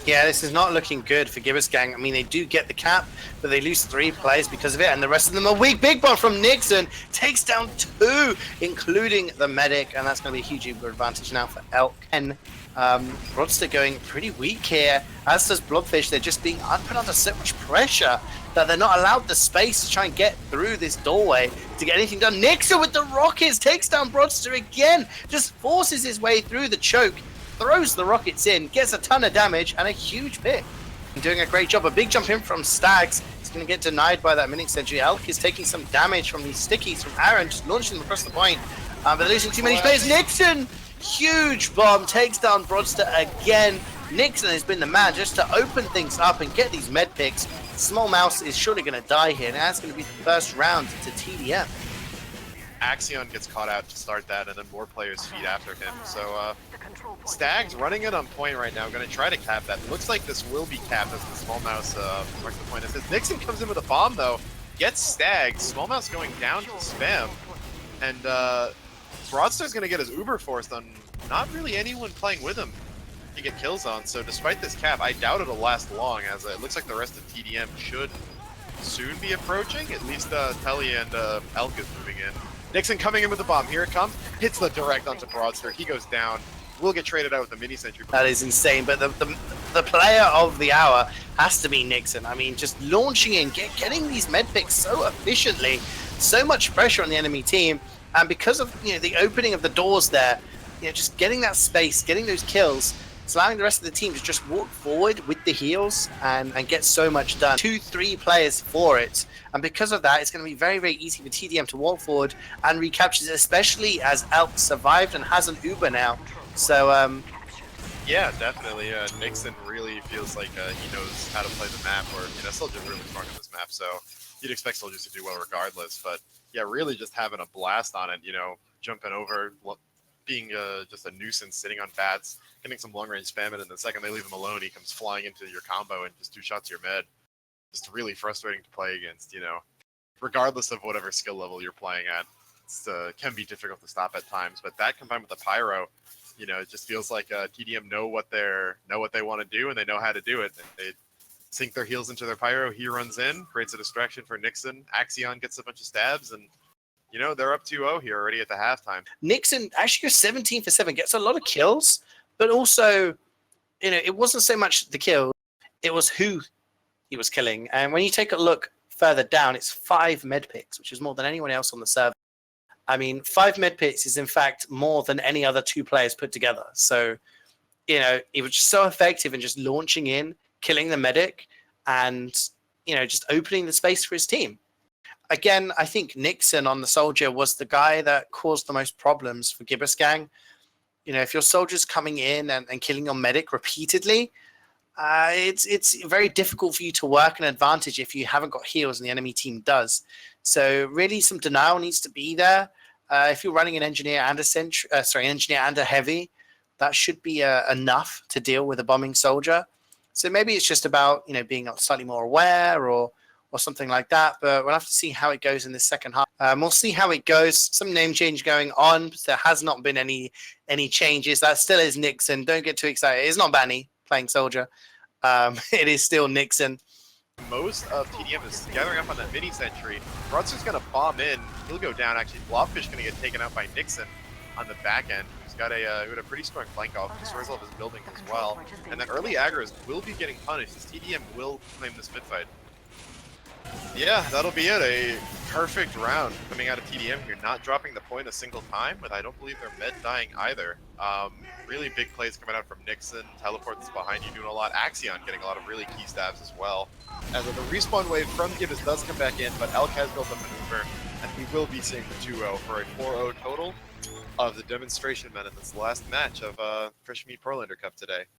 Yeah, this is not looking good for Gibbous Gang. I mean, they do get the cap, but they lose 3 players because of it, and the rest of them are weak. Big bomb from Nixon takes down 2, including the medic, and that's going to be a huge advantage now for Elk. And Rodster going pretty weak here, as does Blobfish. They're just being put under so much pressure that they're not allowed the space to try and get through this doorway to get anything done. Nixon with the rockets takes down Brodster again, just forces his way through the choke, throws the rockets in, gets a ton of damage, and a huge pick. Doing a great job. A big jump in from Stags. He's going to get denied by that mini sentry. Elk is taking some damage from these stickies from Aaron, just launching them across the point. But they're losing too many players. Nixon, huge bomb, takes down Brodster again. Nixon has been the man just to open things up and get these med picks. Small Mouse is surely going to die here, and that's going to be the first round to TDM. Axion gets caught out to start that, and then more players feed after him. So Stags running it on point right now, going to try to cap that. Looks like this will be capped as the Small Mouse marks the point. As Nixon comes in with a bomb though, gets Stags. Small Mouse going down to spam, and Broadstar's going to get his Uber forced on not really anyone playing with him to get kills on. So despite this cap, I doubt it'll last long, as it looks like the rest of TDM should soon be approaching. At least Telly and Elk is moving in. Nixon coming in with the bomb. Here it comes. Hits the direct onto Broadster. He goes down. Will get traded out with a mini sentry. That is insane. But the player of the hour has to be Nixon. I mean, just launching in, getting these med picks so efficiently, so much pressure on the enemy team, and because of the opening of the doors there, just getting that space, getting those kills, it's allowing the rest of the team to just walk forward with the heals and get so much done. 2-3 players for it. And because of that, it's going to be very, very easy for TDM to walk forward and recapture it, especially as Elk survived and has an Uber now. So, yeah, definitely. Nixon really feels like he knows how to play the map, or Soldier's really strong on this map, so you'd expect Soldiers to do well regardless. But yeah, really just having a blast on it, jumping over, being just a nuisance, sitting on bats, getting some long-range spam, and the second they leave him alone, he comes flying into your combo and just 2 shots your med. Just really frustrating to play against, regardless of whatever skill level you're playing at. It can be difficult to stop at times, but that combined with the pyro, it just feels like TDM know what they want to do, and they know how to do it. They sink their heels into their pyro. He runs in, creates a distraction for Nixon. Axion gets a bunch of stabs, and they're up 2-0 here already at the halftime. Nixon actually goes 17 for 7, gets a lot of kills, but also, it wasn't so much the kill, it was who he was killing. And when you take a look further down, it's 5 med picks, which is more than anyone else on the server. I mean, 5 med picks is in fact more than any other 2 players put together. So, it was just so effective in just launching in, killing the medic, and, just opening the space for his team. Again, I think Nixon on the Soldier was the guy that caused the most problems for Gibbous Gang. If your Soldier's coming in and killing your medic repeatedly, it's very difficult for you to work an advantage if you haven't got heals and the enemy team does. So really, some denial needs to be there. If you're running an engineer and a heavy, that should be enough to deal with a bombing soldier. So maybe it's just about being slightly more aware or something like that. But we'll have to see how it goes in the second half. We'll see how it goes. Some name change going on. But there has not been any changes. That still is Nixon. Don't get too excited. It's not Banny playing soldier. It is still Nixon. Most of TDM is gathering up on that mini sentry. Broadster's going to bomb in. He'll go down. Actually, Blobfish going to get taken out by Nixon on the back end. He's got a pretty strong flank off. Destroys all of his buildings as well. And then early aggros will be getting punished, as TDM will claim this mid fight. Yeah, that'll be it. A perfect round coming out of TDM here. Not dropping the point a single time, but I don't believe they're med dying either. Really big plays coming out from Nixon. Teleports behind you doing a lot. Axion getting a lot of really key stabs as well. As the respawn wave from Gibbous does come back in, but Elk has built a maneuver, and we will be seeing the 2-0 for a 4-0 total of the demonstration men in this last match of Fresh Meat Prolander Cup today.